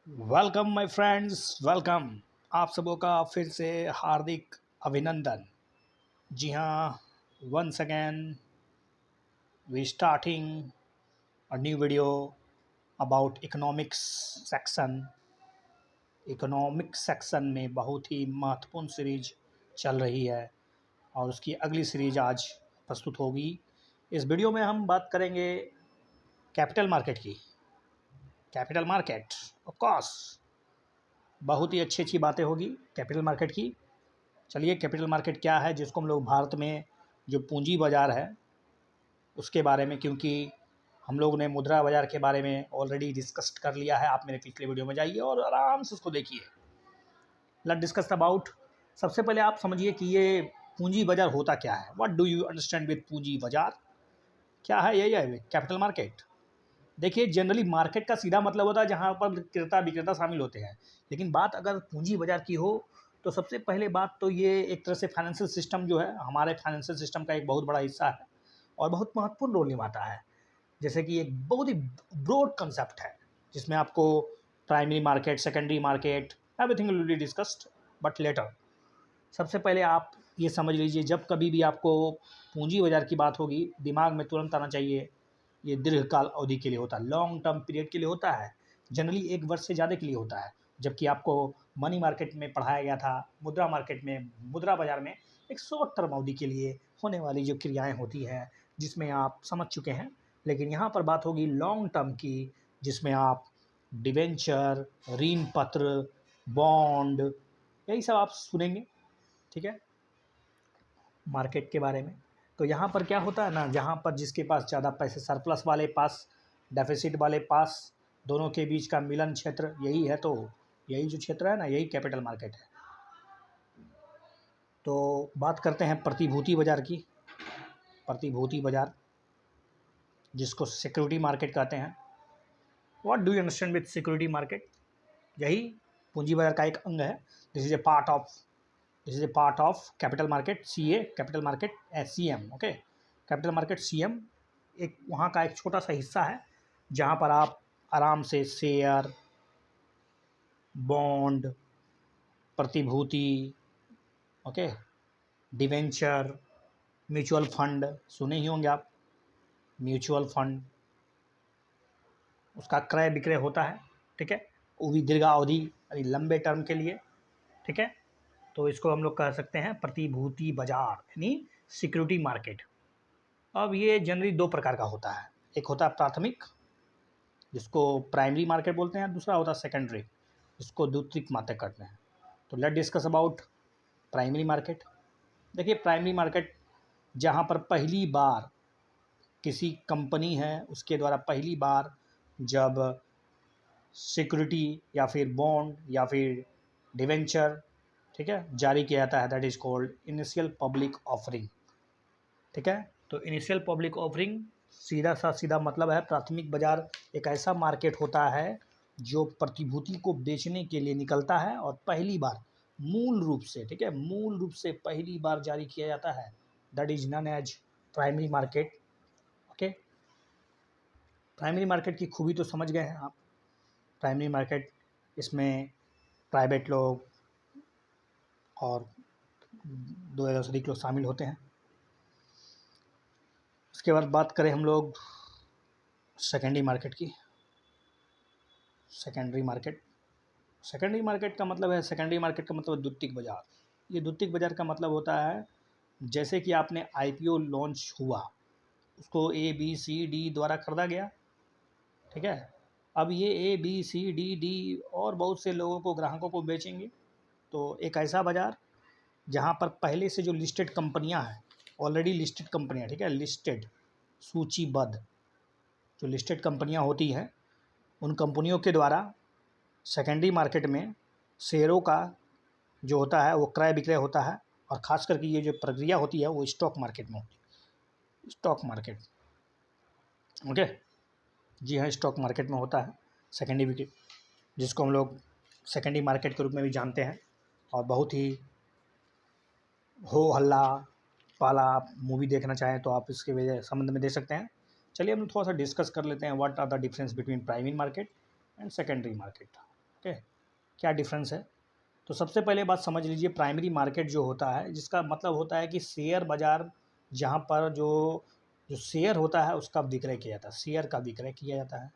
Welcome my friends, welcome. आप सबों का फिर से हार्दिक अभिनंदन। जी हाँ, once again we starting a new video about economics section में बहुत ही महत्वपूर्ण सीरीज चल रही है और उसकी अगली सीरीज आज प्रस्तुत होगी। इस वीडियो में हम बात करेंगे कैपिटल मार्केट की। कैपिटल मार्केट ऑफ कोर्स बहुत ही अच्छी अच्छी बातें होगी कैपिटल मार्केट की। चलिए, कैपिटल मार्केट क्या है, जिसको हम लोग भारत में जो पूंजी बाज़ार है उसके बारे में, क्योंकि हम लोग ने मुद्रा बाज़ार के बारे में ऑलरेडी डिस्कस्ड कर लिया है। आप मेरे पिछले वीडियो में जाइए और आराम से उसको देखिए। Let's discuss about. सबसे पहले आप समझिए कि ये पूंजी बाज़ार होता क्या है। What do you understand with पूंजी बाज़ार? क्या है यही है कैपिटल मार्केट। देखिए, जनरली मार्केट का सीधा मतलब होता है जहाँ पर क्रेता विक्रेता शामिल होते हैं, लेकिन बात अगर पूंजी बाजार की हो तो सबसे पहले बात तो ये एक तरह से फाइनेंशियल सिस्टम जो है, हमारे फाइनेंशियल सिस्टम का एक बहुत बड़ा हिस्सा है और बहुत महत्वपूर्ण रोल निभाता है। जैसे कि एक बहुत ही ब्रॉड कंसेप्ट है जिसमें आपको primary market, secondary market, everything will be discussed but later. सबसे पहले आप ये समझ लीजिए, जब कभी भी आपको पूंजी बाजार की बात होगी, दिमाग में तुरंत आना चाहिए ये दीर्घकाल अवधि के लिए होता है, लॉन्ग टर्म पीरियड के लिए होता है। जनरली 1 वर्ष से ज़्यादा के लिए होता है। जबकि आपको मनी मार्केट में पढ़ाया गया था, मुद्रा मार्केट में, मुद्रा बाजार में एक शॉर्ट टर्म अवधि के लिए होने वाली जो क्रियाएं होती हैं, जिसमें आप समझ चुके हैं। लेकिन यहाँ पर बात होगी लॉन्ग टर्म की, जिसमें आप डिवेंचर, ऋण पत्र, बॉन्ड, यही सब आप सुनेंगे। ठीक है, मार्केट के बारे में। तो यहाँ पर क्या होता है ना, जहाँ पर जिसके पास ज़्यादा पैसे, सरप्लस वाले पास, डेफिसिट वाले पास, दोनों के बीच का मिलन क्षेत्र यही है। तो यही जो क्षेत्र है ना, यही कैपिटल मार्केट है। तो बात करते हैं प्रतिभूति बाज़ार की। प्रतिभूति बाज़ार, जिसको सिक्योरिटी मार्केट कहते हैं। What do you understand with security market? यही पूंजी बाजार का एक अंग है। This is a part of capital market, CA capital market, CM। Okay, capital market CM एक वहाँ का एक छोटा सा हिस्सा है जहाँ पर आप आराम से शेयर, बॉन्ड, प्रतिभूति, ओके, डिवेंचर, म्यूचुअल फंड, सुने ही होंगे आप। म्यूचुअल फंड, उसका क्रय विक्रय होता है। ठीक है, वो भी दीर्घावधि यानी लंबे टर्म के लिए। ठीक है, तो इसको हम लोग कह सकते हैं प्रतिभूति बाजार यानी सिक्योरिटी मार्केट। अब ये जनरली 2 प्रकार का होता है। एक होता है प्राथमिक, जिसको प्राइमरी मार्केट बोलते हैं, दूसरा होता है सेकेंडरी, जिसको द्वितीयक मार्केट कहते हैं। तो let discuss about primary market. देखिए, प्राइमरी मार्केट जहाँ पर पहली बार किसी कंपनी है उसके द्वारा पहली बार जब सिक्योरिटी या फिर बॉन्ड या फिर डिवेंचर, ठीक है, जारी किया जाता है, that is called initial public offering. ठीक है, तो इनिशियल पब्लिक ऑफरिंग सीधा मतलब है प्राथमिक बाजार एक ऐसा मार्केट होता है जो प्रतिभूति को बेचने के लिए निकलता है और पहली बार मूल रूप से, ठीक है, मूल रूप से पहली बार जारी किया जाता है, that is known as primary market. Okay, primary market की खूबी तो समझ गए हैं आप। प्राइमरी मार्केट, इसमें प्राइवेट लोग और 2000 से अधिक लोग शामिल होते हैं। उसके बाद बात करें हम लोग सेकेंडरी मार्केट की। सेकेंडरी मार्केट का मतलब है, सेकेंडरी मार्केट का मतलब द्वितीयक बाजार। ये द्वितीयक बाजार का मतलब होता है जैसे कि आपने IPO लॉन्च हुआ, उसको ABCD द्वारा खरीदा गया। ठीक है, अब ये ABCD और बहुत से लोगों को, ग्राहकों को बेचेंगे। तो एक ऐसा बाज़ार जहाँ पर पहले से जो लिस्टेड कंपनियाँ हैं, ऑलरेडी लिस्टेड कंपनियाँ, ठीक है, लिस्टेड, सूचीबद्ध जो लिस्टेड कंपनियाँ होती हैं, उन कंपनियों के द्वारा सेकेंडरी मार्केट में शेयरों का जो होता है वो क्रय विक्रय होता है। और ख़ास करके ये जो प्रक्रिया होती है वो स्टॉक मार्केट में होती है। स्टॉक मार्केट, ओके, जी हाँ, स्टॉक मार्केट में होता है सेकेंडरी विकेट, जिसको हम लोग सेकेंडरी मार्केट के रूप में भी जानते हैं। और बहुत ही हो हल्ला वाला आप मूवी देखना चाहें तो आप इसके वजह संबंध में दे सकते हैं। चलिए हम थोड़ा सा डिस्कस कर लेते हैं what are the difference between primary market and secondary market. Okay, क्या डिफरेंस है? तो सबसे पहले बात समझ लीजिए, प्राइमरी मार्केट जो होता है, जिसका मतलब होता है कि शेयर बाज़ार, जहाँ पर जो जो शेयर होता है उसका विक्रय किया जाता है, शेयर का विक्रय किया जाता है।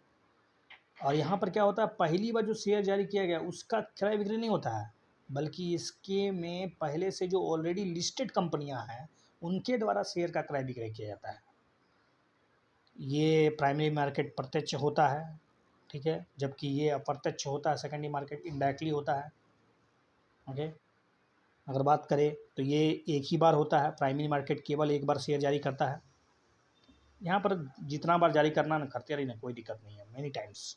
और यहाँ पर क्या होता है, पहली बार जो शेयर जारी किया गया उसका क्रय विक्रय नहीं होता है, बल्कि इसके में पहले से जो ऑलरेडी लिस्टेड कंपनियां हैं उनके द्वारा शेयर का क्रय विक्रय किया जाता है। ये प्राइमरी मार्केट प्रत्यक्ष होता है, ठीक है, जबकि ये अप्रत्यक्ष होता है, सेकेंडरी मार्केट इनडायरेक्टली होता है। ओके, अगर बात करें तो ये एक ही बार होता है, प्राइमरी मार्केट केवल एक बार शेयर जारी करता है। यहाँ पर जितना बार जारी करना ना करते रही ना, कोई दिक्कत नहीं है, मेनी टाइम्स।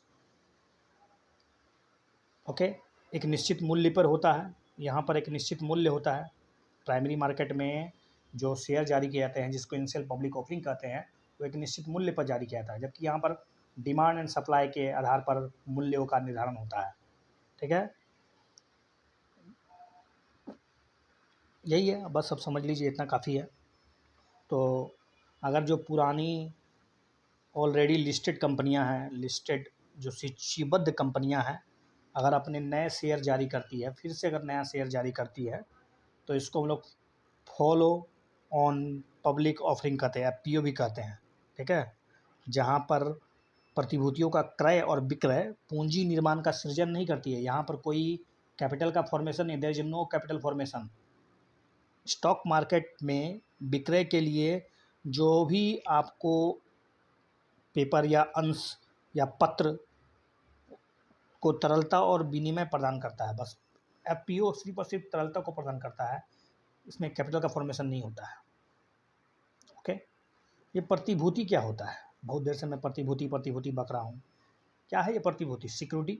ओके, एक निश्चित मूल्य पर होता है, यहाँ पर एक निश्चित मूल्य होता है। प्राइमरी मार्केट में जो शेयर जारी किए जाते हैं, जिसको इनिशियल पब्लिक ऑफरिंग कहते हैं, वो एक निश्चित मूल्य पर जारी किया जाता है, जबकि यहाँ पर डिमांड एंड सप्लाई के आधार पर मूल्यों का निर्धारण होता है। ठीक है, यही है, बस अब समझ लीजिए, इतना काफ़ी है। तो अगर जो पुरानी ऑलरेडी लिस्टेड कंपनियां हैं, लिस्टेड जो सूचीबद्ध कंपनियां हैं, अगर अपने नए शेयर जारी करती है, फिर से अगर नया शेयर जारी करती है, तो इसको हम लोग फॉलो ऑन पब्लिक ऑफरिंग कहते हैं, एफपीओ भी कहते हैं। ठीक है, जहाँ पर प्रतिभूतियों का क्रय और विक्रय पूंजी निर्माण का सृजन नहीं करती है, यहाँ पर कोई कैपिटल का फॉर्मेशन नहीं, there is no capital formation. Stock market में विक्रय के लिए जो भी आपको पेपर या अंश या पत्र को तरलता और विनिमय प्रदान करता है, बस एफपीओ सिर्फ और सिर्फ तरलता को प्रदान करता है, इसमें कैपिटल का फॉर्मेशन नहीं होता है। ओके, ये प्रतिभूति क्या होता है? बहुत देर से मैं प्रतिभूति प्रतिभूति बक रहा हूँ। क्या है ये प्रतिभूति? सिक्योरिटी।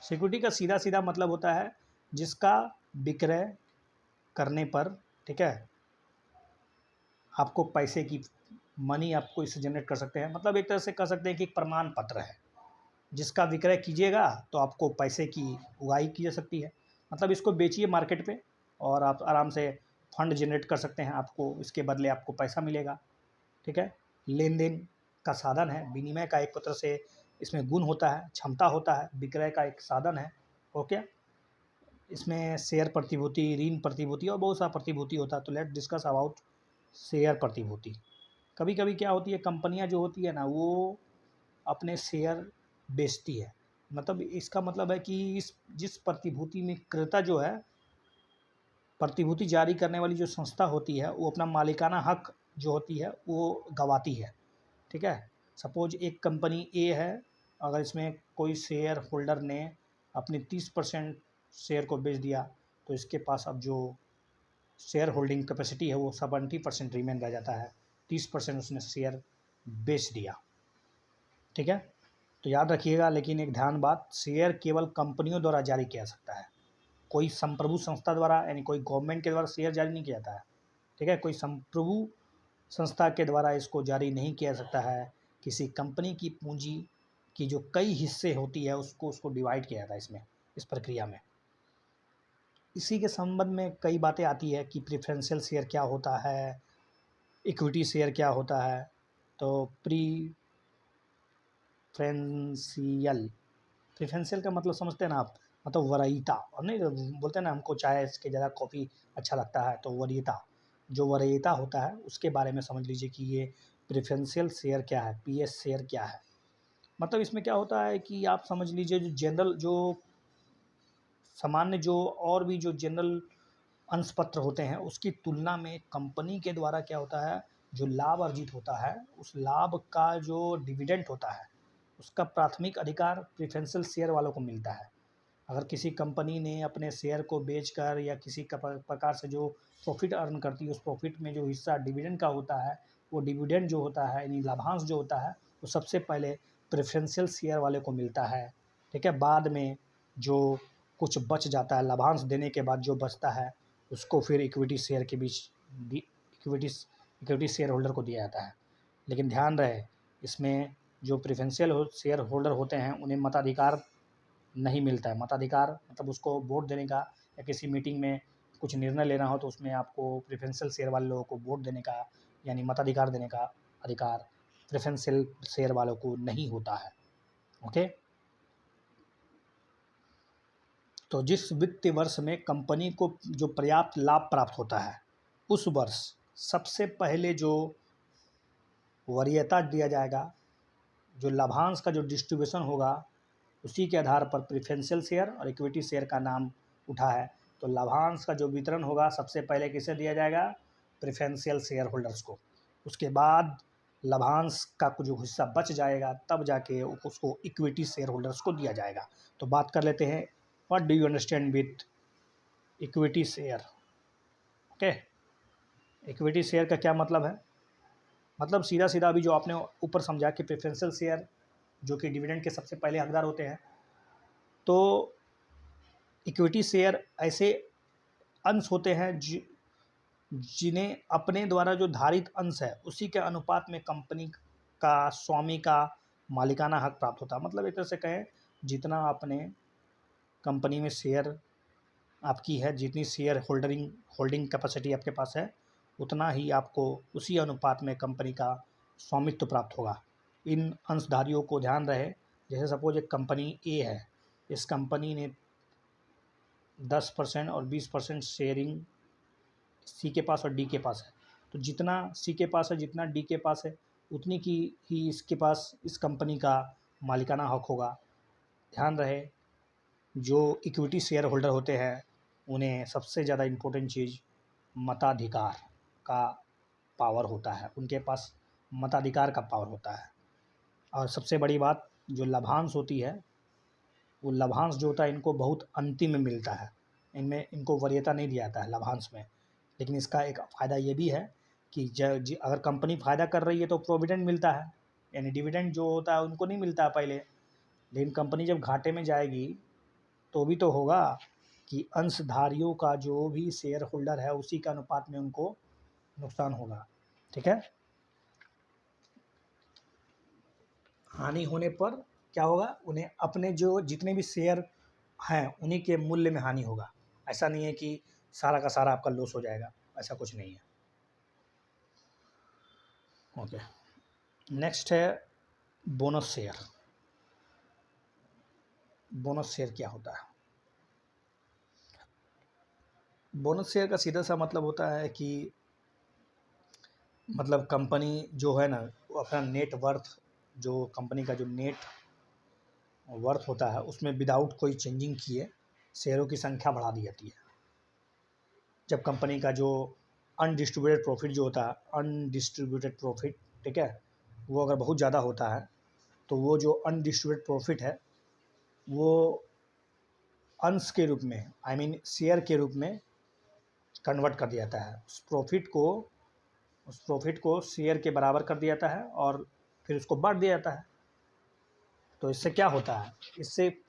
सिक्योरिटी का सीधा सीधा मतलब होता है जिसका विक्रय करने पर, ठीक है, आपको पैसे की मनी आपको इससे जनरेट कर सकते हैं, मतलब एक तरह से कह सकते हैं कि एक प्रमाण पत्र है, जिसका विक्रय कीजिएगा तो आपको पैसे की उगाही की जा सकती है। मतलब इसको बेचिए मार्केट पे और आप आराम से फंड जनरेट कर सकते हैं, आपको इसके बदले आपको पैसा मिलेगा। ठीक है, लेन देन का साधन है, विनिमय का एक पत्र से इसमें गुण होता है, क्षमता होता है, विक्रय का एक साधन है। ओके, इसमें शेयर प्रतिभूति, ऋण प्रतिभूति और बहुत सा प्रतिभूति होता है। तो लेट डिस्कस अबाउट शेयर प्रतिभूति। कभी कभी क्या होती है, कंपनियां जो होती है ना, वो अपने शेयर बेचती है। मतलब इसका मतलब है कि इस जिस प्रतिभूति में क्रेता जो है, प्रतिभूति जारी करने वाली जो संस्था होती है, वो अपना मालिकाना हक जो होती है वो गवाती है। ठीक है, सपोज एक कंपनी ए है, अगर इसमें कोई शेयर होल्डर ने अपनी 30% शेयर को बेच दिया, तो इसके पास अब जो शेयर होल्डिंग कैपेसिटी है वो 70% रिमेन रह जाता है, 30% उसने शेयर बेच दिया। ठीक है, तो याद रखिएगा, लेकिन एक ध्यान बात, शेयर केवल कंपनियों द्वारा जारी किया जा सकता है, कोई संप्रभु संस्था द्वारा, यानी कोई गवर्नमेंट के द्वारा शेयर जारी नहीं किया जाता है। ठीक है, कोई संप्रभु संस्था के द्वारा इसको जारी नहीं किया जा सकता है। किसी कंपनी की पूंजी की जो कई हिस्से होती है उसको उसको डिवाइड किया जाता है इसमें, इस प्रक्रिया में। इसी के संबंध में कई बातें आती है कि प्रेफरेंशियल शेयर क्या होता है, इक्विटी शेयर क्या होता है। तो प्रेफरेंशियल, प्रेफरेंशियल का मतलब समझते हैं ना आप, मतलब वरीयता, और नहीं बोलते हैं ना, हमको चाय के ज़्यादा कॉफ़ी अच्छा लगता है, तो वरीयता, जो वरीयता होता है उसके बारे में समझ लीजिए कि ये प्रेफरेंशियल शेयर क्या है, पीएस शेयर क्या है। मतलब इसमें क्या होता है कि आप समझ लीजिए, जो जनरल, जो सामान्य, जो और भी जो जनरल अंश पत्र होते हैं, उसकी तुलना में कंपनी के द्वारा क्या होता है, जो लाभ अर्जित होता है, उस लाभ का जो डिविडेंड होता है, उसका प्राथमिक अधिकार प्रेफरेंशियल शेयर वालों को मिलता है। अगर किसी कंपनी ने अपने शेयर को बेचकर या किसी प्रकार से जो प्रॉफिट अर्न करती है, उस प्रॉफिट में जो हिस्सा डिविडेंड का होता है, वो डिविडेंड जो होता है, यानी लाभांश जो होता है, वो सबसे पहले प्रेफरेंशियल शेयर वाले को मिलता है। ठीक है, बाद में जो कुछ बच जाता है, लाभांश देने के बाद जो बचता है, उसको फिर इक्विटी शेयर के बीच इक्विटी इक्विटी शेयर होल्डर को दिया जाता है। लेकिन ध्यान रहे, इसमें जो प्रेफरेंशियल शेयर होल्डर होते हैं उन्हें मताधिकार नहीं मिलता है। मताधिकार मतलब उसको वोट देने का, या किसी मीटिंग में कुछ निर्णय लेना हो तो उसमें आपको प्रेफरेंशियल शेयर वाले लोगों को वोट देने का, यानी मताधिकार देने का अधिकार प्रेफरेंशियल शेयर वालों को नहीं होता है। ओके, तो जिस वित्तीय वर्ष में कंपनी को जो पर्याप्त लाभ प्राप्त होता है, उस वर्ष सबसे पहले जो वरीयता दिया जाएगा, जो लाभांश का जो डिस्ट्रीब्यूशन होगा, उसी के आधार पर प्रेफरेंशियल शेयर और इक्विटी शेयर का नाम उठा है। तो लाभांश का जो वितरण होगा सबसे पहले किसे दिया जाएगा? प्रेफरेंशियल शेयर होल्डर्स को। उसके बाद लाभांश का जो हिस्सा बच जाएगा तब जाके उसको इक्विटी शेयर होल्डर्स को दिया जाएगा। तो बात कर लेते हैं, what do you understand with equity share? Okay, equity share का क्या मतलब है? मतलब सीधा सीधा अभी जो आपने ऊपर समझा कि प्रेफरेंशियल शेयर जो कि डिविडेंड के सबसे पहले हकदार होते हैं, तो इक्विटी शेयर ऐसे अंश होते हैं जिन्हें अपने द्वारा जो धारित अंश है उसी के अनुपात में कंपनी का स्वामी का मालिकाना हक प्राप्त होता है। मतलब एक तरह से कहें, जितना अपने कंपनी में शेयर आपकी है, जितनी शेयर होल्डिंग कैपेसिटी आपके पास है, उतना ही आपको उसी अनुपात में कंपनी का स्वामित्व प्राप्त होगा। इन अंशधारियों को ध्यान रहे, जैसे सपोज एक कंपनी ए है, इस कंपनी ने 10% और 20% शेयरिंग सी के पास और डी के पास है। तो जितना सी के पास है, जितना डी के पास है, उतनी की ही इसके पास इस कंपनी का मालिकाना हक होगा। ध्यान रहे, जो इक्विटी शेयर होल्डर होते हैं उन्हें सबसे ज़्यादा इम्पोर्टेंट चीज़ मताधिकार का पावर होता है, उनके पास मताधिकार का पावर होता है। और सबसे बड़ी बात जो लाभांश होती है, वो लाभांश जो होता है इनको बहुत अंतिम में मिलता है, इनको वरीयता नहीं दिया जाता है लाभांश में। लेकिन इसका एक फ़ायदा ये भी है कि अगर कंपनी फ़ायदा कर रही है तो प्रोविडेंड मिलता है, यानी डिविडेंड जो होता है उनको नहीं मिलता है पहले। लेकिन कंपनी जब घाटे में जाएगी तो भी तो होगा कि अंशधारियों का जो भी शेयर होल्डर है उसी के अनुपात में उनको नुकसान होगा। ठीक है, हानि होने पर क्या होगा? उन्हें अपने जो जितने भी शेयर हैं उन्हीं के मूल्य में हानि होगा। ऐसा नहीं है कि सारा का सारा आपका लॉस हो जाएगा, ऐसा कुछ नहीं है। ओके, नेक्स्ट है बोनस शेयर। बोनस शेयर क्या होता है? बोनस शेयर का सीधा सा मतलब होता है कि मतलब कंपनी जो है ना, वो अपना नेट वर्थ, जो कंपनी का जो नेट वर्थ होता है उसमें विदाउट कोई चेंजिंग किए शेयरों की संख्या बढ़ा दी जाती है। जब कंपनी का जो अनडिस्ट्रीब्यूटेड प्रॉफिट जो होता है, अनडिस्ट्रीब्यूटेड प्रॉफिट, ठीक है, वो अगर बहुत ज़्यादा होता है तो वो जो अनडिस्ट्रीब्यूटेड प्रॉफिट है वो अंश के रूप में, आई मीन शेयर के रूप में कन्वर्ट कर दिया जाता है। उस प्रॉफिट को शेयर के बराबर कर दिया जाता है और फिर उसको बांट दिया जाता है। तो इससे क्या होता है? इससे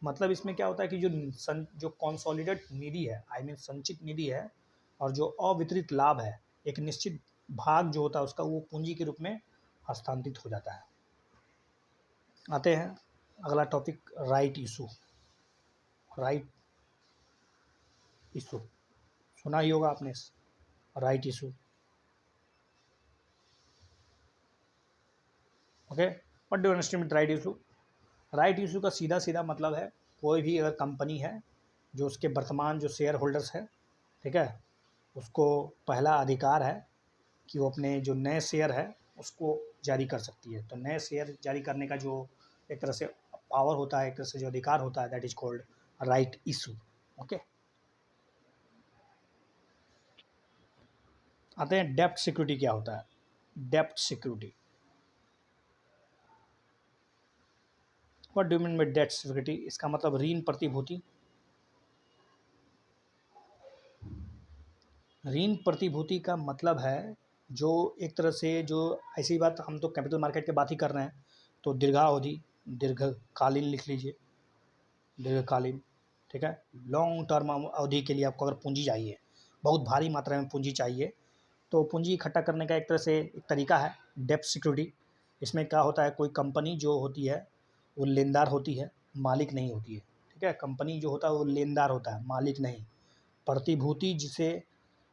मतलब इसमें क्या होता है कि जो कंसोलिडेट निधि है, आई मीन संचित निधि है, और जो अवितरित लाभ है, एक निश्चित भाग जो होता है उसका, वो पूंजी के रूप में हस्तांतरित हो जाता है। आते हैं अगला topic, right issue. Right issue सुना ही होगा आपने, right issue. Okay, what do understand with right issue? Right issue का सीधा सीधा मतलब है, कोई भी अगर कंपनी है जो उसके वर्तमान जो शेयर होल्डर्स है, ठीक है, उसको पहला अधिकार है कि वो अपने जो नए शेयर है उसको जारी कर सकती है। तो नए शेयर जारी करने का जो एक तरह से पावर होता है, एक तरह से जो अधिकार होता है, that is called right issue. Okay, आते हैं डेप्ट सिक्योरिटी क्या होता है? डेप्ट security, what do mean by dept security? इसका मतलब ऋण प्रतिभूति। ऋण प्रतिभूति का मतलब है जो एक तरह से, जो ऐसी बात, हम तो कैपिटल मार्केट की बात ही कर रहे हैं, तो दीर्घावधि, दीर्घकालीन लिख लीजिए, दीर्घकालीन, ठीक है, लॉन्ग टर्म अवधि के लिए आपको अगर पूंजी चाहिए, बहुत भारी मात्रा में पूंजी चाहिए, तो पूंजी इकट्ठा करने का एक तरह से एक तरीका है डेप्ट सिक्योरिटी। इसमें क्या होता है, कोई कंपनी जो होती है वो लेनदार होती है, मालिक नहीं होती है। ठीक है, कंपनी जो होता है वो लेनदार होता है, मालिक नहीं। प्रतिभूति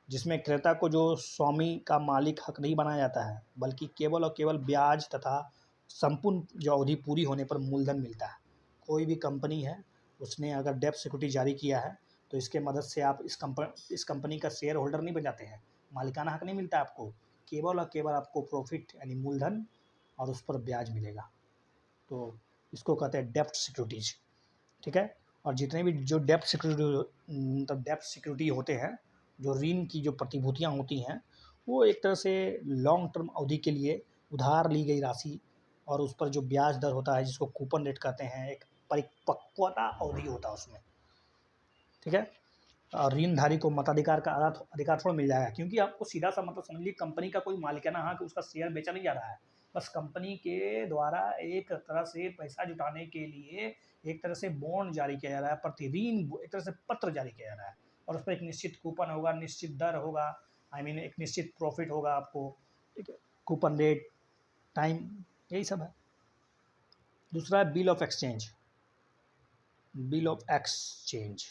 जिसमें क्रेता को जो स्वामी का मालिक हक नहीं बनाया जाता है, बल्कि केवल और केवल ब्याज तथा संपूर्ण जो अवधि पूरी होने पर मूलधन मिलता है। कोई भी कंपनी है उसने अगर डेब्ट सिक्योरिटी जारी किया है तो इसके मदद से आप इस कंपनी का शेयर होल्डर नहीं बन जाते हैं, मालिकाना हक नहीं मिलता आपको, केवल और केवल आपको प्रॉफिट यानी मूलधन और उस पर ब्याज मिलेगा। तो इसको कहते हैं डेब्ट सिक्योरिटीज, ठीक है। और जितने भी जो डेब्ट सिक्योरिटी मतलब डेब्ट सिक्योरिटी होते हैं, जो ऋण की जो प्रतिभूतियाँ होती हैं, वो एक तरह से लॉन्ग टर्म अवधि के लिए उधार ली गई राशि और उस पर जो ब्याज दर होता है जिसको कूपन रेट कहते हैं, एक परिपक्वता अवधि होता है उसमें, ठीक है। और ऋणधारी को मताधिकार का अधिकार थोड़ा मिल जाएगा, क्योंकि आपको सीधा सा मतलब समझ लीजिए कंपनी का कोई मालिकाना हक उसका शेयर बेचा नहीं जा रहा है, बस कंपनी के द्वारा एक तरह से पैसा जुटाने के लिए एक तरह से बॉन्ड जारी किया जा रहा है, प्रति ऋण एक तरह से पत्र जारी किया जा रहा है और उस पर एक निश्चित कूपन होगा, निश्चित दर होगा, एक निश्चित प्रॉफिट होगा आपको, ठीक है, कूपन रेट, टाइम, यही सब है। दूसरा है bill of exchange, bill of exchange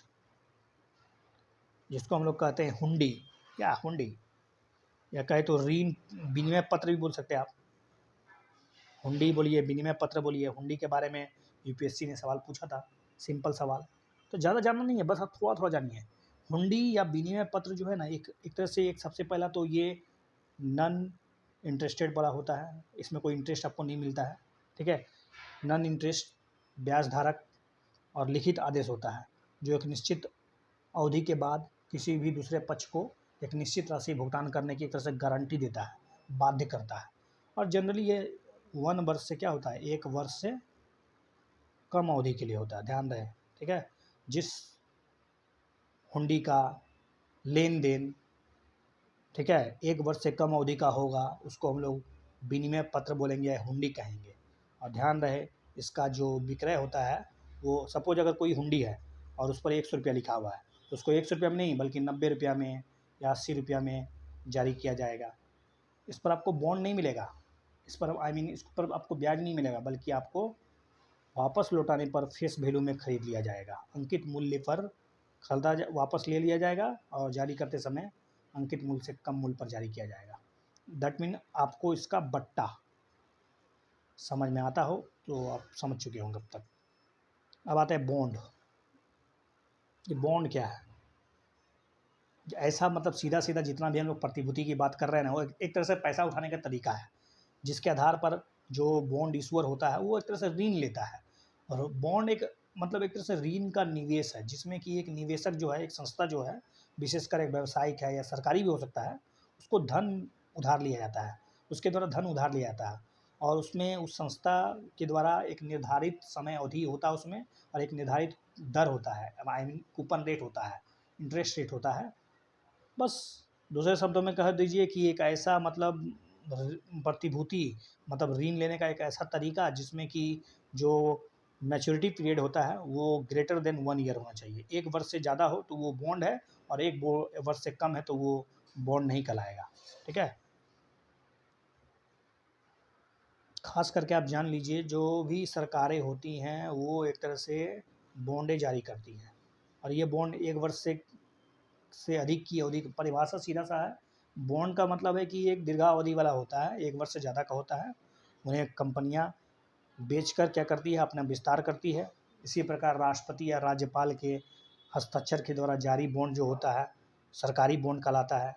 जिसको हम लोग कहते हैं हुंडी या हुंडी, या कहे तो ऋण विनिमय पत्र भी बोल सकते हैं आप, हुंडी बोलिए, विनिमय पत्र बोलिए। हुंडी के बारे में यूपीएससी ने सवाल पूछा था, सिंपल सवाल, तो ज़्यादा जानना नहीं है, बस आप थोड़ा थोड़ा जानिए। हुंडी या विनिमय पत्र जो है ना, एक तरह से एक सबसे पहला तो ये नन इंटरेस्टेड वाला होता है, इसमें कोई इंटरेस्ट आपको नहीं मिलता है, ठीक है। नन इंटरेस्ट, ब्याज धारक और लिखित आदेश होता है जो एक निश्चित अवधि के बाद किसी भी दूसरे पक्ष को एक निश्चित राशि भुगतान करने की एक तरह से गारंटी देता है, बाध्य करता है। और जनरली ये 1 वर्ष से क्या होता है, 1 वर्ष से कम अवधि के लिए होता है, ध्यान रहे, ठीक है। जिस हुंडी का लेन देन, ठीक है, 1 वर्ष से कम अवधि का होगा उसको हम लोग विनिमय पत्र बोलेंगे या हुंडी कहेंगे। और ध्यान रहे इसका जो विक्रय होता है वो, सपोज अगर कोई हुंडी है और उस पर 100 रुपया लिखा हुआ है तो उसको 100 रुपया में नहीं बल्कि 90 रुपया में या 80 रुपया में जारी किया जाएगा। इस पर आपको बॉन्ड नहीं मिलेगा, इस पर इस पर आपको ब्याज नहीं मिलेगा, बल्कि आपको वापस लौटाने पर फेस वैल्यू में खरीद लिया जाएगा, अंकित मूल्य पर वापस ले लिया जाएगा और जारी करते समय अंकित मूल्य से कम मूल्य पर जारी किया जाएगा। दैट मीन आपको इसका बट्टा समझ में आता हो तो आप समझ चुके होंगे अब तक। अब आता है बॉन्ड। ये बॉन्ड क्या है? ऐसा मतलब सीधा सीधा जितना भी हम लोग प्रतिभूति की बात कर रहे हैं ना, वो एक तरह से पैसा उठाने का तरीका है जिसके आधार पर जो बॉन्ड इशूअर होता है वो एक तरह से ऋण लेता है। और बॉन्ड एक मतलब एक तरह से ऋण का निवेश है जिसमें कि एक निवेशक जो है, एक संस्था जो है, विशेषकर एक व्यावसायिक है या सरकारी भी हो सकता है, उसको धन उधार लिया जाता है, उसके द्वारा धन उधार लिया जाता है और उसमें उस संस्था के द्वारा एक निर्धारित समय अवधि होता है उसमें, और एक निर्धारित दर होता है, कूपन रेट होता है, इंटरेस्ट रेट होता है। बस दूसरे शब्दों में कह दीजिए कि एक ऐसा मतलब प्रतिभूति मतलब ऋण लेने का एक ऐसा तरीका जिसमें कि जो मैच्योरिटी पीरियड होता है वो ग्रेटर देन 1 ईयर होना चाहिए। 1 वर्ष से ज़्यादा हो तो वो बॉन्ड है और 1 वर्ष से कम है तो वो बॉन्ड नहीं कहलाएगा, ठीक है। खास करके आप जान लीजिए जो भी सरकारें होती हैं वो एक तरह से बॉन्डें जारी करती हैं और ये बॉन्ड 1 वर्ष से अधिक की अवधि की परिभाषा सीधा सा है। बॉन्ड का मतलब है कि एक दीर्घावधि वाला होता है, 1 वर्ष से ज़्यादा का होता है। उन्हें कंपनियां बेचकर क्या करती है, अपना विस्तार करती है। इसी प्रकार राष्ट्रपति या राज्यपाल के हस्ताक्षर के द्वारा जारी बॉन्ड जो होता है सरकारी बॉन्ड कहलाता है।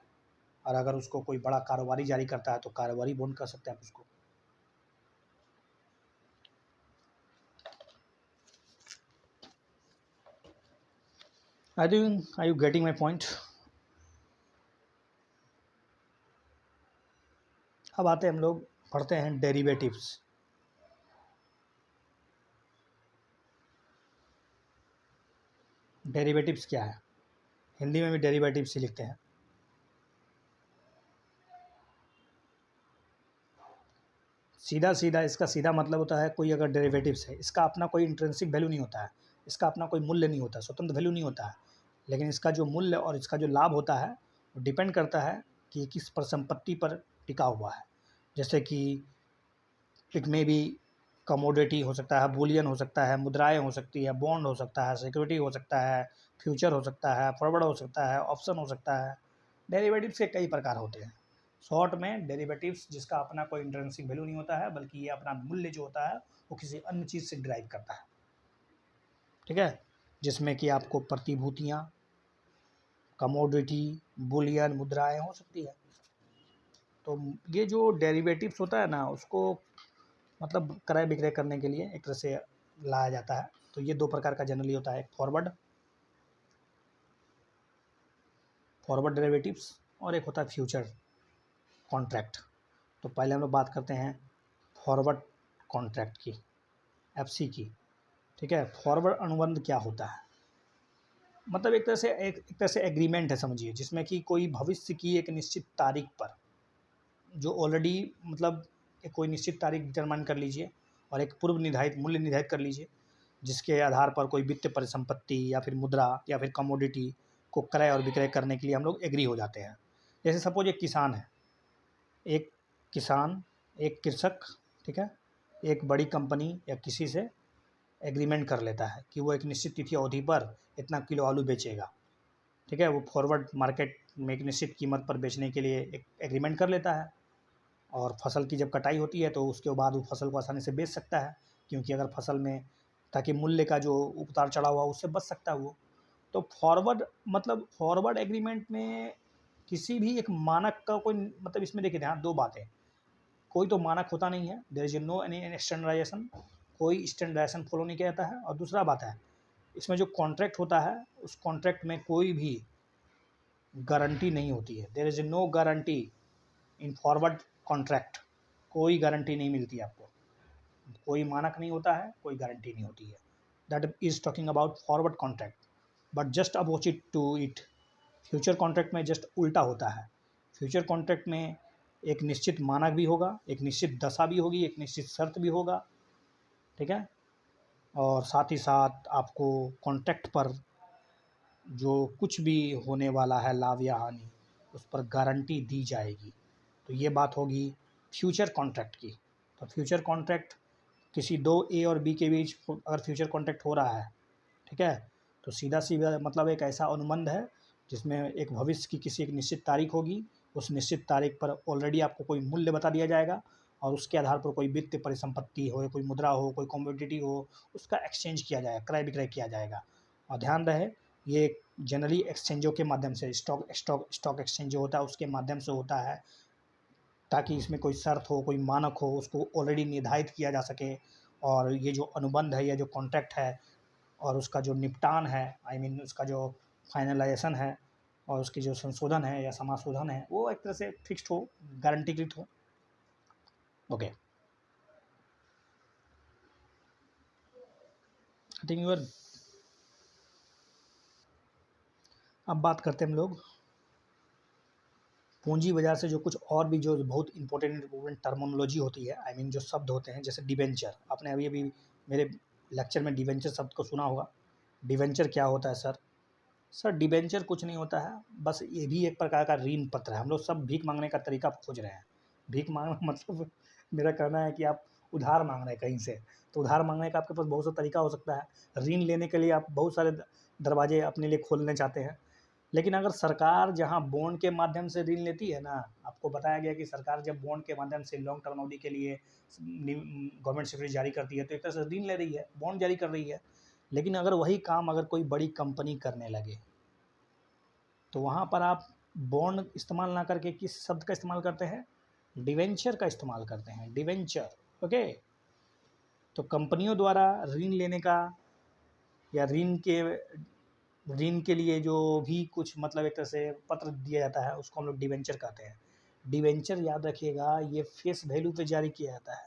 और अगर उसको कोई बड़ा कारोबारी जारी करता है तो कारोबारी बॉन्ड कह सकते हैं आप उसको। Are you getting my point? अब आते हैं हम लोग पढ़ते हैं डेरिवेटिव्स। डेरिवेटिव्स क्या है? हिंदी में भी डेरिवेटिव्स ही लिखते हैं। सीधा सीधा इसका सीधा मतलब होता है कोई अगर डेरिवेटिव्स है इसका अपना कोई इंट्रिंसिक वैल्यू नहीं होता है, इसका अपना कोई मूल्य नहीं होता, स्वतंत्र वैल्यू नहीं होता है, लेकिन इसका जो मूल्य और इसका जो लाभ होता है वो डिपेंड करता है कि किस परिसंपत्ति पर टिका हुआ है। जैसे कि इट में भी कमोडिटी हो सकता है, बुलियन हो सकता है, मुद्राएं हो सकती है, बॉन्ड हो सकता है, सिक्योरिटी हो सकता है, फ्यूचर हो सकता है, फॉरवर्ड हो सकता है, ऑप्शन हो सकता है। डेरिवेटिव्स के कई प्रकार होते हैं। शॉर्ट में डेरिवेटिव्स जिसका अपना कोई इंट्रिंसिक वैल्यू नहीं होता है बल्कि ये अपना मूल्य जो होता है वो किसी अन्य चीज़ से ड्राइव करता है, ठीक है। जिसमें कि आपको प्रतिभूतियाँ, कमोडिटी, बुलियन, मुद्राएं हो सकती है। तो ये जो डेरिवेटिव्स होता है ना, उसको मतलब क्रय विक्रय करने के लिए एक तरह से लाया जाता है। तो ये दो प्रकार का जनरली होता है, एक फॉरवर्ड डेरिवेटिव्स और एक होता है फ्यूचर कॉन्ट्रैक्ट। तो पहले हम लोग बात करते हैं फॉरवर्ड कॉन्ट्रैक्ट की, एफसी की। ठीक है, फॉरवर्ड अनुबंध क्या होता है? मतलब एक तरह से एग्रीमेंट है समझिए, जिसमें कि कोई भविष्य की एक निश्चित तारीख पर, जो ऑलरेडी मतलब एक कोई निश्चित तारीख डिटरमाइन कर लीजिए और एक पूर्व निर्धारित मूल्य निर्धारित कर लीजिए, जिसके आधार पर कोई वित्तीय परिसंपत्ति या फिर मुद्रा या फिर कमोडिटी को क्रय और विक्रय करने के लिए हम लोग एग्री हो जाते हैं। जैसे सपोज एक किसान है, एक किसान, एक कृषक, ठीक है, एक बड़ी कंपनी या किसी से एग्रीमेंट कर लेता है कि वो एक निश्चित तिथि अवधि पर इतना किलो आलू बेचेगा। ठीक है, वो फॉरवर्ड मार्केट में एक निश्चित कीमत पर बेचने के लिए एक एग्रीमेंट कर लेता है, और फसल की जब कटाई होती है तो उसके बाद वो फसल को आसानी से बेच सकता है, क्योंकि अगर फसल में, ताकि मूल्य का जो उतार चढ़ाव हुआ उससे बच सकता है वो। तो फॉरवर्ड मतलब फॉरवर्ड एग्रीमेंट में किसी भी एक मानक का कोई मतलब, इसमें देखिए ध्यान, दो बातें, कोई तो मानक होता नहीं है, there is no any standardization, कोई स्टैंडर्डाइजेशन फॉलो नहीं किया जाता है। और दूसरा बात है, इसमें जो कॉन्ट्रैक्ट होता है उस कॉन्ट्रैक्ट में कोई भी गारंटी नहीं होती है, there is no guarantee in forward contract. कोई गारंटी नहीं मिलती आपको, कोई मानक नहीं होता है, कोई गारंटी नहीं होती है। That is talking about forward contract. But just opposite to it, future contract में जस्ट उल्टा होता है। फ्यूचर कॉन्ट्रैक्ट में एक निश्चित मानक भी होगा, एक निश्चित दशा भी होगी, एक निश्चित शर्त भी होगा। ठीक है, और साथ ही साथ आपको कॉन्ट्रैक्ट पर जो कुछ भी होने वाला है लाभ या हानि, उस पर गारंटी दी जाएगी। तो ये बात होगी फ्यूचर कॉन्ट्रैक्ट की। तो फ्यूचर कॉन्ट्रैक्ट किसी दो ए और बी के बीच अगर फ्यूचर कॉन्ट्रैक्ट हो रहा है, ठीक है, तो सीधा सीधा मतलब एक ऐसा अनुबंध है जिसमें एक भविष्य की किसी एक निश्चित तारीख होगी, उस निश्चित तारीख पर ऑलरेडी आपको कोई मूल्य बता दिया जाएगा, और उसके आधार पर कोई वित्तीय परिसंपत्ति हो, कोई मुद्रा हो, कोई कमोडिटी हो, उसका एक्सचेंज किया जाएगा, क्रय विक्रय किया जाएगा। और ध्यान रहे, ये जनरली एक्सचेंजों के माध्यम से, स्टॉक एक्सचेंज जो होता है उसके माध्यम से होता है, ताकि इसमें कोई शर्त हो, कोई मानक हो, उसको ऑलरेडी निर्धारित किया जा सके। और ये जो अनुबंध है या जो कॉन्ट्रैक्ट है और उसका जो निपटान है, आई मीन उसका जो फाइनलाइजेशन है और उसकी जो संशोधन है या समाशोधन है, वो एक तरह से फिक्स्ड हो, गारंटीकृत हो। Okay, I think your. अब बात करते हैं हम लोग पूंजी बाजार से जो कुछ और भी जो बहुत इंपॉर्टेंट टर्मिनोलॉजी होती है, आई मीन जो शब्द होते हैं, जैसे डिवेंचर। आपने अभी अभी मेरे लेक्चर में डिवेंचर शब्द को सुना होगा। डिवेंचर क्या होता है सर? सर डिवेंचर कुछ नहीं होता है, बस ये भी एक प्रकार का ऋण पत्र है। हम लोग सब भीख मांगने का तरीका खोज रहे हैं। भीख मांगना मतलब मेरा कहना है कि आप उधार मांग रहे हैं कहीं से, तो उधार मांगने का आपके पास बहुत सा तरीका हो सकता है। ऋण लेने के लिए आप बहुत सारे दरवाजे अपने लिए खोलने चाहते हैं, लेकिन अगर सरकार जहाँ बॉन्ड के माध्यम से ऋण लेती है ना, आपको बताया गया कि सरकार जब बॉन्ड के माध्यम से लॉन्ग टर्म अवधि के लिए गवर्नमेंट सिक्योरिटी जारी करती है, तो एक तरह से ऋण ले रही है, बॉन्ड जारी कर रही है। लेकिन अगर वही काम अगर कोई बड़ी कंपनी करने लगे, तो वहाँ पर आप बॉन्ड इस्तेमाल ना करके किस शब्द का इस्तेमाल करते हैं? डिवेंचर का इस्तेमाल करते हैं, डिवेंचर। ओके, तो कंपनियों द्वारा ऋण लेने का या ऋण के लिए जो भी कुछ मतलब एक तरह से पत्र दिया जाता है, उसको हम लोग डिवेंचर कहते हैं। डिवेंचर याद रखिएगा, ये फेस वैल्यू पे जारी किया जाता है।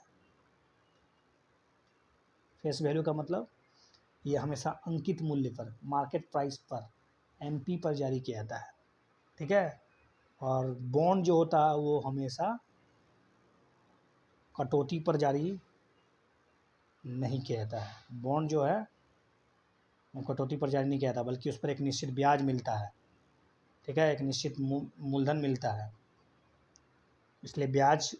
फेस वैल्यू का मतलब ये हमेशा अंकित मूल्य पर, मार्केट प्राइस पर, एमपी पर जारी किया जाता है। ठीक है, और बॉन्ड जो होता है वो हमेशा कटौती पर जारी नहीं किया जाता है। बॉन्ड जो है वो कटौती पर जारी नहीं किया जाता, बल्कि उस पर एक निश्चित ब्याज मिलता है। ठीक है, एक निश्चित मूलधन मिलता है। इसलिए ब्याज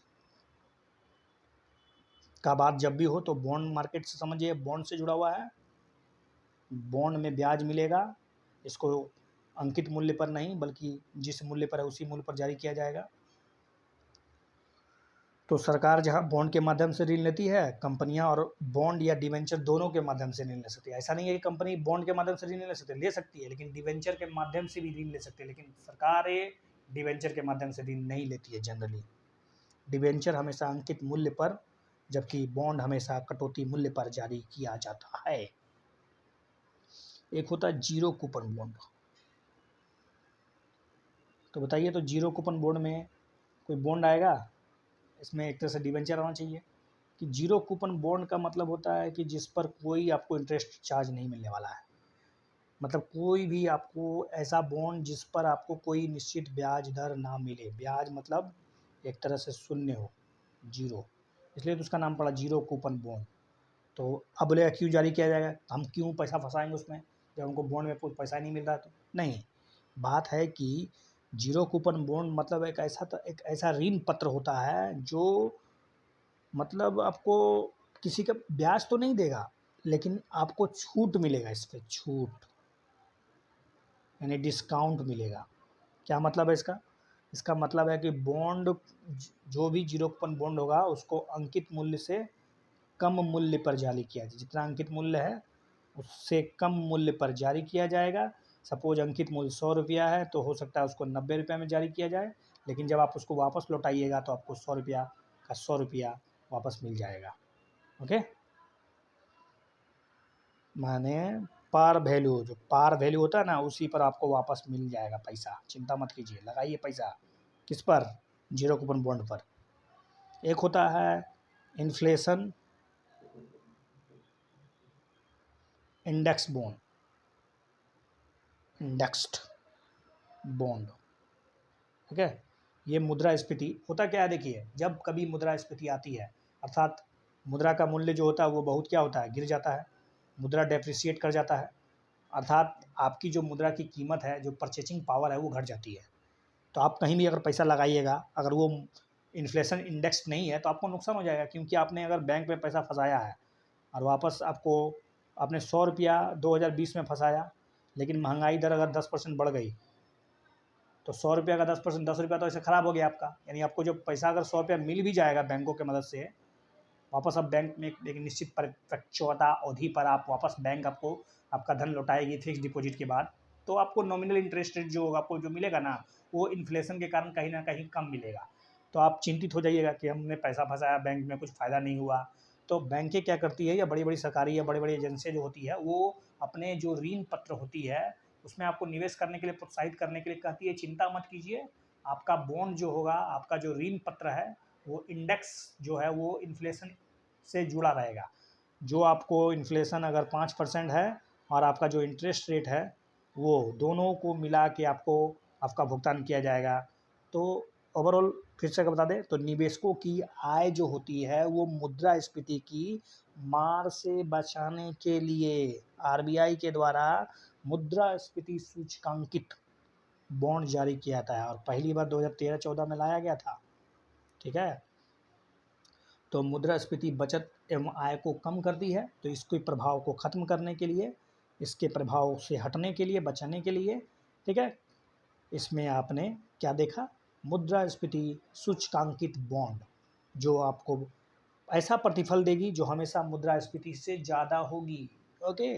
का बात जब भी हो तो बॉन्ड मार्केट से समझिए, बॉन्ड से जुड़ा हुआ है। बॉन्ड में ब्याज मिलेगा, इसको अंकित मूल्य पर नहीं बल्कि जिस मूल्य पर है उसी मूल्य पर जारी किया जाएगा। तो सरकार जहाँ बॉन्ड के माध्यम से ऋण लेती है, कंपनियां और बॉन्ड या डिवेंचर दोनों के माध्यम से ऋण ले सकती है। ऐसा नहीं है कि कंपनी बॉन्ड के माध्यम से ऋण ले सकती है, ले सकती है, लेकिन डिवेंचर के माध्यम से भी ऋण ले सकती है, लेकिन सरकारें डिवेंचर के माध्यम से ऋण नहीं लेती है जनरली। डिवेंचर हमेशा अंकित मूल्य पर, जबकि बॉन्ड हमेशा कटौती मूल्य पर जारी किया जाता है। एक होता है जीरो कूपन बॉन्ड। तो बताइए, तो जीरो कूपन बॉन्ड में कोई बॉन्ड आएगा? इसमें एक तरह से डिवेंचर आना चाहिए। कि जीरो कूपन बॉन्ड का मतलब होता है कि जिस पर कोई आपको इंटरेस्ट चार्ज नहीं मिलने वाला है। मतलब कोई भी आपको ऐसा बॉन्ड जिस पर आपको कोई निश्चित ब्याज दर ना मिले। ब्याज मतलब एक तरह से शून्य हो, जीरो, इसलिए तो उसका नाम पड़ा जीरो कूपन बॉन्ड। तो अब बोलेगा क्यों जारी किया जाएगा, हम क्यों पैसा फंसाएंगे उसमें जब हमको बॉन्ड में कोई पैसा नहीं मिल रहा? तो नहीं, बात है कि जीरो कूपन बॉन्ड मतलब एक ऐसा ऋण पत्र होता है जो मतलब आपको किसी का ब्याज तो नहीं देगा, लेकिन आपको छूट मिलेगा, इस पे छूट यानी डिस्काउंट मिलेगा। क्या मतलब है इसका? इसका मतलब है कि बॉन्ड, जो भी जीरो कूपन बॉन्ड होगा उसको अंकित मूल्य से कम मूल्य पर जारी किया जाए। जितना अंकित मूल्य है उससे कम मूल्य पर जारी किया जाएगा। सपोज अंकित मूल्य 100 रुपया है तो हो सकता है उसको 90 रुपये में जारी किया जाए, लेकिन जब आप उसको वापस लौटाइएगा तो आपको 100 रुपया का 100 रुपया वापस मिल जाएगा। ओके, माने पार वैल्यू, जो पार वैल्यू होता है ना, उसी पर आपको वापस मिल जाएगा पैसा। चिंता मत कीजिए, लगाइए पैसा किस पर? जीरो कूपन बॉन्ड पर। एक होता है inflation index bond, indexed bond. ठीक है, ये मुद्रास्फीति होता क्या है? देखिए, जब कभी मुद्रास्फीति आती है, अर्थात मुद्रा का मूल्य जो होता है वो बहुत क्या होता है, गिर जाता है, मुद्रा डेप्रिसिएट कर जाता है, अर्थात आपकी जो मुद्रा की कीमत है, जो परचेजिंग पावर है, वो घट जाती है। तो आप कहीं भी अगर पैसा लगाइएगा, अगर वो इन्फ्लेशन इंडेक्स नहीं है तो आपको नुकसान हो जाएगा, क्योंकि आपने अगर बैंक में पैसा फंसाया है और वापस आपको, आपने 100 रुपया 2020 में फंसाया, लेकिन महंगाई दर अगर 10% बढ़ गई तो 100 रुपया का 10%, 10 रुपया तो ऐसे ख़राब हो गया आपका। यानी आपको जो पैसा अगर 100 रुपया मिल भी जाएगा बैंकों की मदद से, वापस आप बैंक में एक निश्चित परिपक्वता अवधि पर आप वापस बैंक आपको आपका धन लौटाएगी फिक्स डिपॉजिट के बाद, तो आपको नॉमिनल इंटरेस्ट रेट जो होगा आपको जो मिलेगा ना, वो इन्फ्लेशन के कारण कहीं ना कहीं कम मिलेगा। तो आप चिंतित हो जाइएगा कि हमने पैसा फंसाया बैंक में, कुछ फ़ायदा नहीं हुआ। तो बैंकें क्या करती है, या बड़ी बड़ी सरकारी या बड़ी बड़ी एजेंसियाँ जो होती है, वो अपने जो ऋण पत्र होती है उसमें आपको निवेश करने के लिए, प्रोत्साहित करने के लिए कहती है, चिंता मत कीजिए, आपका बॉन्ड जो होगा, आपका जो ऋण पत्र है, वो इंडेक्स जो है वो इन्फ्लेशन से जुड़ा रहेगा। जो आपको इन्फ्लेशन अगर 5% है और आपका जो इंटरेस्ट रेट है, वो दोनों को मिला के आपको आपका भुगतान किया जाएगा। तो ओवरऑल फिर से अगर बता दें तो निवेशकों की आय जो होती है वो मुद्रास्फीति की मार से बचाने के लिए आरबीआई के द्वारा मुद्रास्फीति सूचकांकित बॉन्ड जारी किया जाता है, और पहली बार 2013-14 में लाया गया था। ठीक है, तो मुद्रास्फीति बचत एवं आय को कम करती है। तो इसके प्रभाव को ख़त्म करने के लिए, इसके प्रभाव से हटने के लिए, बचाने के लिए, ठीक है, इसमें आपने क्या देखा, मुद्रास्फीति सूचकांकित बॉन्ड, जो आपको ऐसा प्रतिफल देगी जो हमेशा मुद्रास्फीति से ज़्यादा होगी। ओके,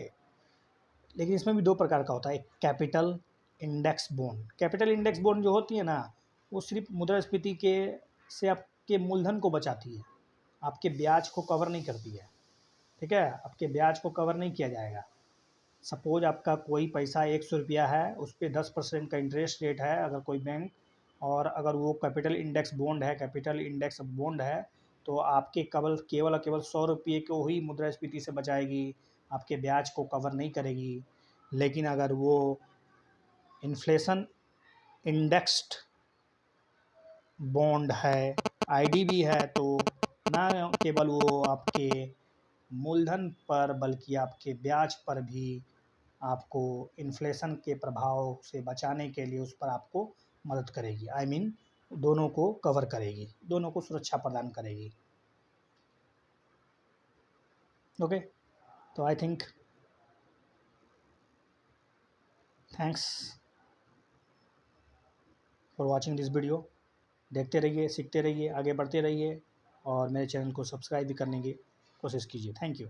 लेकिन इसमें भी दो प्रकार का होता है, एक capital index bond. Capital index bond जो होती है ना, वो सिर्फ मुद्रास्फीति के से आपके मूलधन को बचाती है, आपके ब्याज को कवर नहीं करती है। ठीक है, आपके ब्याज को कवर नहीं किया जाएगा। सपोज आपका कोई पैसा 100 रुपया है, उस पर 10% का इंटरेस्ट रेट है अगर कोई बैंक, और अगर वो कैपिटल इंडेक्स बॉन्ड है, कैपिटल इंडेक्स बॉन्ड है, तो आपके केवल केवल केवल 100 रुपये को ही मुद्रास्फीति से बचाएगी, आपके ब्याज को कवर नहीं करेगी। लेकिन अगर वो इन्फ्लेशन इंडेक्स्ड बॉन्ड है, आईडीबी है, तो ना केवल वो आपके मूलधन पर बल्कि आपके ब्याज पर भी आपको इन्फ्लेशन के प्रभाव से बचाने के लिए उस पर आपको मदद करेगी। आई मीन दोनों को कवर करेगी, दोनों को सुरक्षा प्रदान करेगी। ओके, तो I think thanks for watching this video. देखते रहिए, सीखते रहिए, आगे बढ़ते रहिए। और मेरे चैनल को सब्सक्राइब भी करने की कोशिश कीजिए। Thank you.